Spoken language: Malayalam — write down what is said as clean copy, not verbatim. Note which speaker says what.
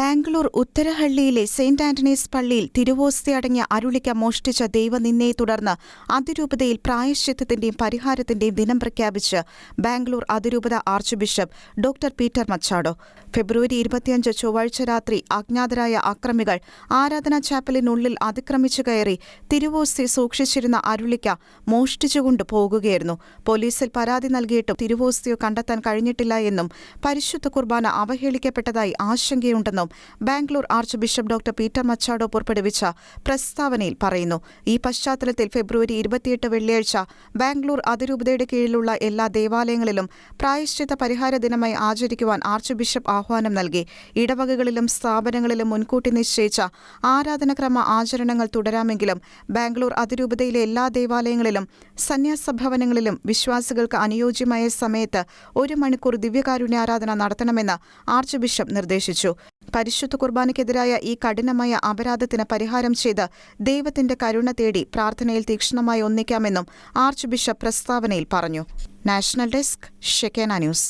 Speaker 1: ബാംഗ്ലൂർ ഉത്തരഹള്ളിയിലെ സെന്റ് ആന്റണീസ് പള്ളിയിൽ തിരുവോസ്തി അടങ്ങിയ അരുളിക്ക മോഷ്ടിച്ച ദൈവനിന്ദയെ തുടർന്ന് അതിരൂപതയിൽ പ്രായശ്ചിത്തത്തിന്റെയും പരിഹാരത്തിന്റെയും ദിനം പ്രഖ്യാപിച്ച് ബാംഗ്ലൂർ അതിരൂപത archbishop doctor Peter Machado. ഫെബ്രുവരി 25 ചൊവ്വാഴ്ച രാത്രി അജ്ഞാതരായ അക്രമികൾ ആരാധനാ ചാപ്പലിനുള്ളിൽ അതിക്രമിച്ചു കയറി തിരുവോസ്തി സൂക്ഷിച്ചിരുന്ന അരുളിക്ക മോഷ്ടിച്ചുകൊണ്ട് പോകുകയായിരുന്നു. പോലീസിൽ പരാതി നൽകിയിട്ടും തിരുവോസ്തിയോ കണ്ടെത്താൻ കഴിഞ്ഞിട്ടില്ല എന്നും പരിശുദ്ധ കുർബാന അവഹേളിക്കപ്പെട്ടതായി ആശങ്കയുണ്ടെന്നും Bangalore archbishop doctor Peter Machado പുറപ്പെടുവിച്ച പ്രസ്താവനയിൽ പറയുന്നു. ഈ പശ്ചാത്തലത്തിൽ ഫെബ്രുവരി 28 വെള്ളിയാഴ്ച ബാംഗ്ലൂർ അതിരൂപതയുടെ കീഴിലുള്ള എല്ലാ ദേവാലയങ്ങളിലും പ്രായശ്ചിത്ത പരിഹാര ദിനമായി ആചരിക്കുവാൻ ആർച്ച് ബിഷപ്പ് ആഹ്വാനം നൽകി. ഇടവകകളിലും സ്ഥാപനങ്ങളിലും മുൻകൂട്ടി നിശ്ചയിച്ച ആരാധനക്രമ ആചരണങ്ങൾ തുടരാമെങ്കിലും ബാംഗ്ലൂർ അതിരൂപതയിലെ എല്ലാ ദേവാലയങ്ങളിലും സന്യാസഭവനങ്ങളിലും വിശ്വാസികൾക്ക് അനുയോജ്യമായ സമയത്ത് 1 മണിക്കൂർ ദിവ്യകാരുണ്യാരാധന നടത്തണമെന്ന് ആർച്ച് ബിഷപ്പ് നിർദ്ദേശിച്ചു. പരിശുദ്ധ കുർബാനയ്ക്കെതിരായ ഈ കഠിനമായ അപരാധത്തിന് പരിഹാരം ചെയ്ത് ദൈവത്തിന്റെ കരുണ തേടി പ്രാർത്ഥനയിൽ തീക്ഷ്ണമായി ഒന്നിക്കാമെന്നും ആർച്ച് ബിഷപ്പ് പ്രസ്താവനയിൽ പറഞ്ഞു. National desk, Shekinah news.